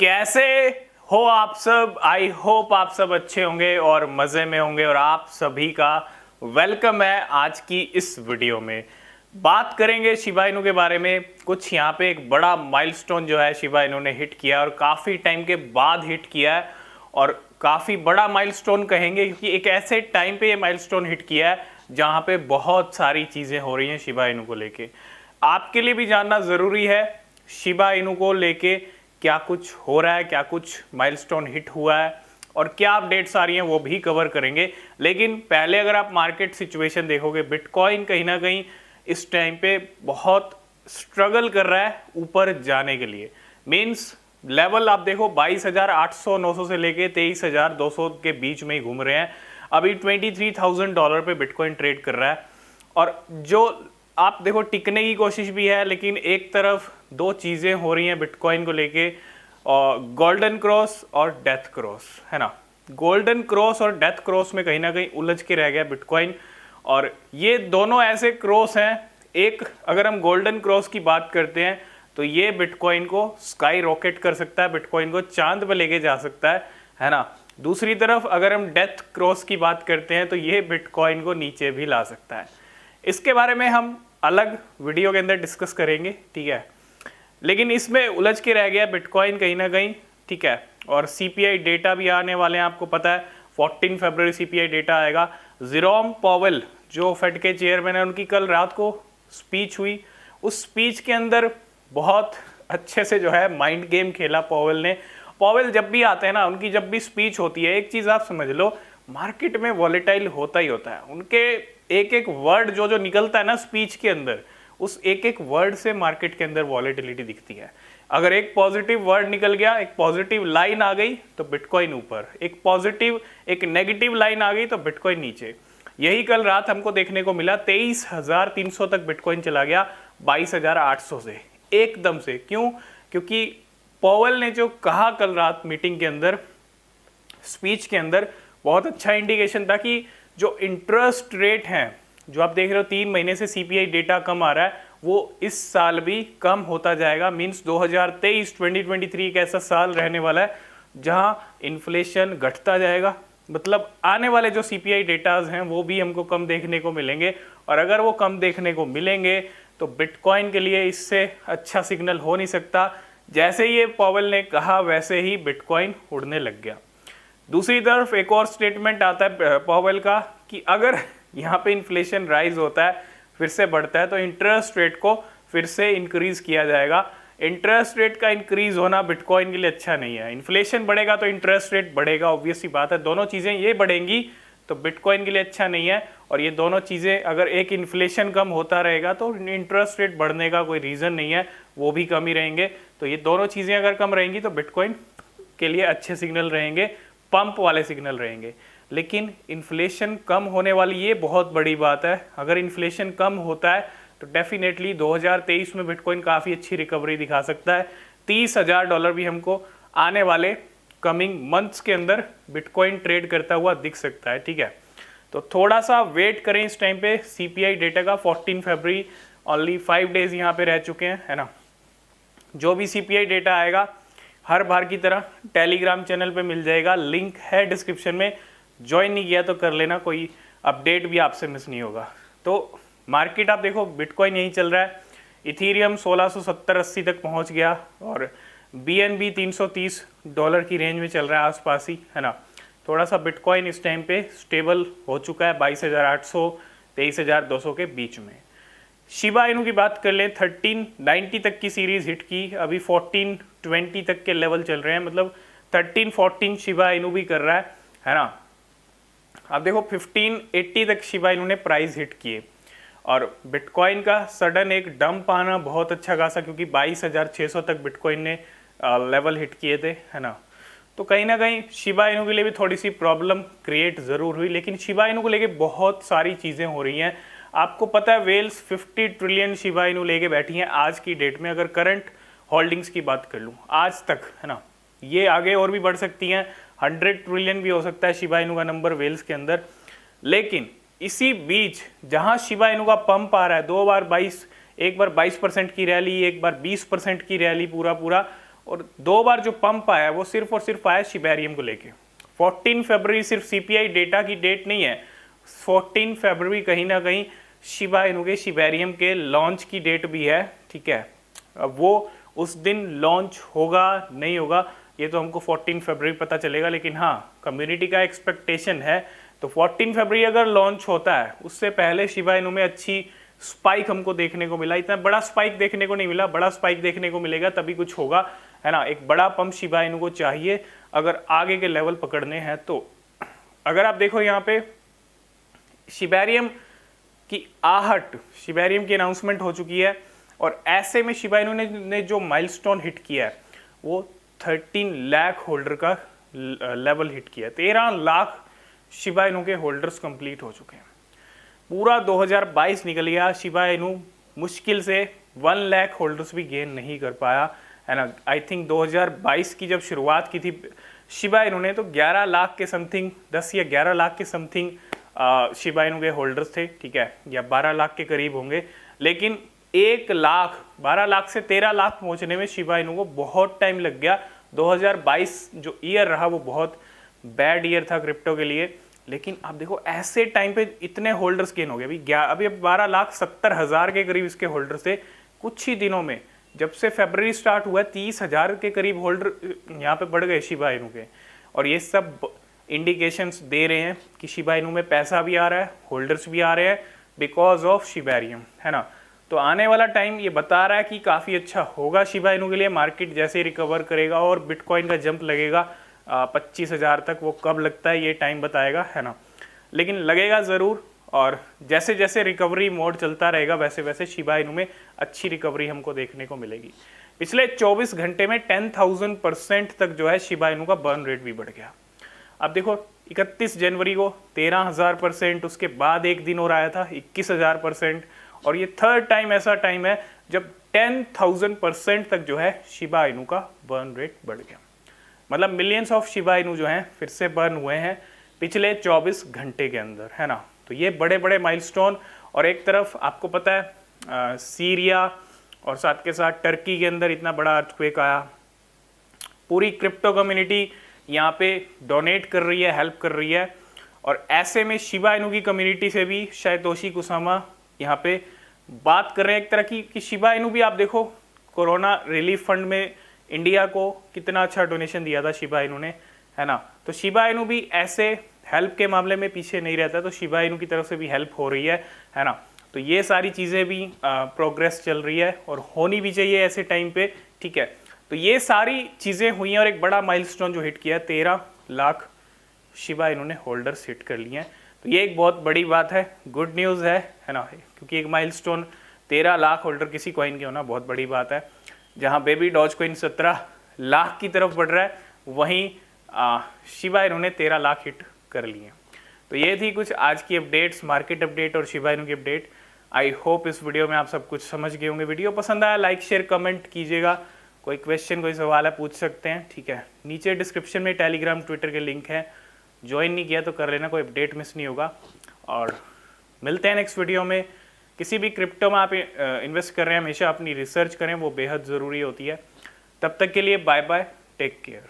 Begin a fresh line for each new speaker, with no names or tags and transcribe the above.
कैसे हो आप सब। आई होप आप सब अच्छे होंगे और मज़े में होंगे और आप सभी का वेलकम है आज की इस वीडियो में। बात करेंगे शिबा इनू के बारे में। कुछ यहाँ पे एक बड़ा माइलस्टोन जो है शिबा इनू ने हिट किया और काफ़ी टाइम के बाद हिट किया है और काफ़ी बड़ा माइलस्टोन कहेंगे क्योंकि एक ऐसे टाइम पे ये माइलस्टोन हिट किया है जहाँ पे बहुत सारी चीज़ें हो रही हैं शिबा इनू को लेके। आपके लिए भी जानना ज़रूरी है शिबा इनू को लेके क्या कुछ हो रहा है, क्या कुछ माइलस्टोन हिट हुआ है और क्या अपडेट्स आ रही हैं वो भी कवर करेंगे। लेकिन पहले अगर आप मार्केट सिचुएशन देखोगे, बिटकॉइन कहीं ना कहीं इस टाइम पे बहुत स्ट्रगल कर रहा है ऊपर जाने के लिए। मींस लेवल आप देखो 22,800-900 से लेके 23,200 के बीच में ही घूम रहे हैं। अभी $23,000 पे बिटकॉइन ट्रेड कर रहा है और जो आप देखो टिकने की कोशिश भी है, लेकिन एक तरफ दो चीज़ें हो रही हैं बिटकॉइन को लेके, और गोल्डन क्रॉस और डेथ क्रॉस, है ना। गोल्डन क्रॉस और डेथ क्रॉस में कहीं ना कहीं उलझ के रह गया बिटकॉइन और ये दोनों ऐसे क्रॉस हैं। एक अगर हम गोल्डन क्रॉस की बात करते हैं तो ये बिटकॉइन को स्काई रॉकेट कर सकता है, बिटकॉइन को चांद पे लेके जा सकता है ना। दूसरी तरफ अगर हम डेथ क्रॉस की बात करते हैं तो ये बिटकॉइन को नीचे भी ला सकता है। इसके बारे में हम अलग वीडियो के अंदर डिस्कस करेंगे, ठीक है। लेकिन इसमें उलझ के रह गया बिटकॉइन कहीं ना कहीं, ठीक है। और सीपीआई डेटा भी आने वाले हैं, आपको पता है 14 फरवरी सीपीआई डेटा आएगा। जेरोम पॉवेल जो फेड के चेयरमैन है, उनकी कल रात को स्पीच हुई। उस स्पीच के अंदर बहुत अच्छे से जो है माइंड गेम खेला पॉवेल ने। पॉवेल जब भी आते हैं ना, उनकी जब भी स्पीच होती है, एक चीज़ आप समझ लो, मार्केट में वॉलेटाइल होता ही होता है। उनके एक एक वर्ड जो जो निकलता है ना स्पीच के अंदर, उस एक एक वर्ड से मार्केट के अंदर वॉलेटिलिटी दिखती है। अगर एक पॉजिटिव वर्ड निकल गया, एक पॉजिटिव लाइन आ गई तो बिटकॉइन ऊपर, एक नेगेटिव लाइन आ गई तो बिटकॉइन नीचे। यही कल रात हमको देखने को मिला। 23,300 तक बिटकॉइन चला गया 22,800 से एकदम से। क्यों? क्योंकि पॉवेल ने जो कहा कल रात मीटिंग के अंदर, स्पीच के अंदर, बहुत अच्छा इंडिकेशन था कि जो इंटरेस्ट रेट हैं, जो आप देख रहे हो 3 महीने से सीपीआई डेटा कम आ रहा है, वो इस साल भी कम होता जाएगा। मींस 2023 एक ऐसा साल रहने वाला है जहां इन्फ्लेशन घटता जाएगा। मतलब आने वाले जो सीपीआई डेटाज हैं वो भी हमको कम देखने को मिलेंगे और अगर वो कम देखने को मिलेंगे तो बिटकॉइन के लिए इससे अच्छा सिग्नल हो नहीं सकता। जैसे ये पॉवेल ने कहा वैसे ही बिटकॉइन उड़ने लग गया। दूसरी तरफ एक और स्टेटमेंट आता है पॉवेल का कि अगर यहाँ पे इन्फ्लेशन राइज होता है, फिर से बढ़ता है, तो इंटरेस्ट रेट को फिर से इंक्रीज किया जाएगा। इंटरेस्ट रेट का इंक्रीज होना बिटकॉइन के लिए अच्छा नहीं है। इन्फ्लेशन बढ़ेगा तो इंटरेस्ट रेट बढ़ेगा, ऑब्वियस सी बात है। दोनों चीज़ें ये बढ़ेंगी तो बिटकॉइन के लिए अच्छा नहीं है। और ये दोनों चीज़ें, अगर एक इन्फ्लेशन कम होता रहेगा तो इंटरेस्ट रेट बढ़ने का कोई रीज़न नहीं है, वो भी कम ही रहेंगे। तो ये दोनों चीज़ें अगर कम रहेंगी तो बिटकॉइन के लिए अच्छे सिग्नल रहेंगे, पंप वाले सिग्नल रहेंगे। लेकिन इन्फ्लेशन कम होने वाली ये बहुत बड़ी बात है। अगर इन्फ्लेशन कम होता है तो डेफिनेटली 2023 में बिटकॉइन काफ़ी अच्छी रिकवरी दिखा सकता है। $30,000 भी हमको आने वाले कमिंग मंथ्स के अंदर बिटकॉइन ट्रेड करता हुआ दिख सकता है, ठीक है। तो थोड़ा सा वेट करें इस टाइम पे सीपीआई डेटा का। 14 फरवरी, ओनली 5 डेज यहाँ पे रह चुके हैं, है ना। जो भी सीपीआई डेटा आएगा हर बार की तरह टेलीग्राम चैनल पे मिल जाएगा, लिंक है डिस्क्रिप्शन में। ज्वाइन नहीं किया तो कर लेना, कोई अपडेट भी आपसे मिस नहीं होगा। तो मार्केट आप देखो, बिटकॉइन यहीं चल रहा है। इथीरियम 1670-80 तक पहुंच गया और बीएनबी $330 की रेंज में चल रहा है आसपास ही, है ना। थोड़ा सा बिटकॉइन इस टाइम पे स्टेबल हो चुका है 22,800 23,200 के बीच में। शिबा इनू की बात कर लें, 1390 तक की सीरीज हिट की, अभी 1420 तक के लेवल चल रहे हैं। मतलब 1314 शिबा इनू भी कर रहा है ना। आप देखो 1580 तक शिबा इनू ने प्राइस हिट किए और बिटकॉइन का सडन एक डंप आना बहुत अच्छा खासा, क्योंकि 22,600 तक बिटकॉइन ने लेवल हिट किए थे, है ना। तो कहीं ना कहीं शिबा इनू के लिए भी थोड़ी सी प्रॉब्लम क्रिएट ज़रूर हुई। लेकिन शिबा इनू को लेके बहुत सारी चीज़ें हो रही हैं। आपको पता है वेल्स 50 ट्रिलियन शिबा इनू लेके बैठी हैं आज की डेट में। अगर करंट होल्डिंग्स की बात कर लूँ आज तक, है ना, ये आगे और भी बढ़ सकती हैं। 100 ट्रिलियन भी हो सकता है शिबा इनू का नंबर वेल्स के अंदर। लेकिन इसी बीच जहां शिबा इनू का पंप आ रहा है, एक बार 22% की रैली, एक बार 20% की रैली, पूरा और 2 बार जो पंप आया वो सिर्फ और सिर्फ आया शिबेरियम को लेके। 14 फरवरी सिर्फ सीपीआई डेटा की डेट नहीं है, 14 फरवरी कहीं ना कहीं शिबा इनु के शिबेरियम के लॉन्च की डेट भी है, ठीक है। अब वो उस दिन लॉन्च होगा नहीं होगा ये तो हमको 14 फरवरी पता चलेगा, लेकिन हाँ कम्युनिटी का एक्सपेक्टेशन है तो 14 फरवरी अगर लॉन्च होता है उससे पहले शिबा इनु में अच्छी स्पाइक हमको देखने को मिला। इतना बड़ा स्पाइक देखने को नहीं मिला, बड़ा स्पाइक देखने को मिलेगा तभी कुछ होगा, है ना। एक बड़ा पंप शिबा इनु को चाहिए अगर आगे के लेवल पकड़ने हैं तो। अगर आप देखो यहाँ पे शिबेरियम की आहट, शिबेरियम की अनाउंसमेंट हो चुकी है और ऐसे में शिबा इनु ने जो माइलस्टोन हिट किया है वो 13 लाख होल्डर का लेवल हिट किया है। 13 लाख शिबा इनु के होल्डर्स कंप्लीट हो चुके हैं। पूरा 2022 निकल गया, शिबा इनु मुश्किल से 1 लाख होल्डर्स भी गेन नहीं कर पाया, है ना। आई थिंक 2022 की जब शुरुआत की थी शिबा इनु ने तो 11 लाख के समथिंग, 10 या 11 लाख के समथिंग शिबा इनु के होल्डर्स थे, ठीक है, या 12 लाख के करीब होंगे। लेकिन 1 लाख, 12 लाख से 13 लाख पहुंचने में शिबा इनु को बहुत टाइम लग गया। 2022 जो ईयर रहा वो बहुत बैड ईयर था क्रिप्टो के लिए। लेकिन आप देखो ऐसे टाइम पे इतने होल्डर्स गेन हो गए। अभी 12,70,000 के करीब इसके होल्डर्स थे। कुछ ही दिनों में जब से फरवरी स्टार्ट हुआ 30,000 के करीब होल्डर यहाँ पे बढ़ गए शिबा इनु के। और ये सब इंडिकेशंस दे रहे हैं कि शिबा इनु में पैसा भी आ रहा है, होल्डर्स भी आ रहे हैं बिकॉज ऑफ शिबेरियम, है ना। तो आने वाला टाइम ये बता रहा है कि काफ़ी अच्छा होगा शिबा इनु के लिए। मार्केट जैसे ही रिकवर करेगा और बिटकॉइन का जंप लगेगा 25,000 तक, वो कब लगता है ये टाइम बताएगा, है ना। लेकिन लगेगा ज़रूर, और जैसे जैसे रिकवरी मोड चलता रहेगा वैसे वैसे शिबा इनु में अच्छी रिकवरी हमको देखने को मिलेगी। पिछले 24 घंटे में 10,000% तक जो है शिबा इनु का बर्न रेट भी बढ़ गया। अब देखो 31 जनवरी को 13,000%, उसके बाद एक दिन और आया था 21,000%, और ये थर्ड टाइम ऐसा टाइम है जब 10,000% तक जो है शिबा इनु का बर्न रेट बढ़ गया। मतलब मिलियंस ऑफ शिबा इनु जो हैं फिर से बर्न हुए हैं पिछले 24 घंटे के अंदर, है ना। तो ये बड़े बड़े माइलस्टोन। और एक तरफ आपको पता है सीरिया और साथ के साथ टर्की के अंदर इतना बड़ा अर्थक्वेक आया, पूरी क्रिप्टो कम्युनिटी यहाँ पे डोनेट कर रही है, हेल्प कर रही है। और ऐसे में शिबा इनु की कम्युनिटी से भी सातोशी कुसामा यहाँ पे बात कर रहे हैं एक तरह की कि शिबा इनु भी आप देखो कोरोना रिलीफ फंड में इंडिया को कितना अच्छा डोनेशन दिया था शिबा इनु ने, है ना। तो शिबा इनु भी ऐसे हेल्प के मामले में पीछे नहीं रहता, तो शिबा इनु की तरफ से भी हेल्प हो रही है ना। तो ये सारी चीज़ें भी प्रोग्रेस चल रही है और होनी भी चाहिए ऐसे टाइम पे, ठीक है। तो ये सारी चीज़ें हुई हैं और एक बड़ा माइलस्टोन जो हिट किया 13 लाख शिबा इनु ने होल्डर्स हिट कर लिए हैं। तो ये एक बहुत बड़ी बात है, गुड न्यूज़ है ना, क्योंकि एक माइलस्टोन 13 लाख होल्डर किसी कॉइन के होना बहुत बड़ी बात है। जहाँ बेबी डॉज कॉइन 17 लाख की तरफ बढ़ रहा है, वहीं शिबा इनु ने 13 लाख हिट कर लिए। तो ये थी कुछ आज की अपडेट्स, मार्केट अपडेट और शिबा इनु की अपडेट। आई होप इस वीडियो में आप सब कुछ समझ गए होंगे। वीडियो पसंद आया लाइक शेयर कमेंट कीजिएगा। कोई क्वेश्चन कोई सवाल है पूछ सकते हैं, ठीक है। नीचे डिस्क्रिप्शन में टेलीग्राम ट्विटर के लिंक है, ज्वाइन नहीं किया तो कर लेना, कोई अपडेट मिस नहीं होगा। और मिलते हैं नेक्स्ट वीडियो में। किसी भी क्रिप्टो में आप इन्वेस्ट कर रहे हैं हमेशा अपनी रिसर्च करें, वो बेहद ज़रूरी होती है। तब तक के लिए बाय बाय, टेक केयर।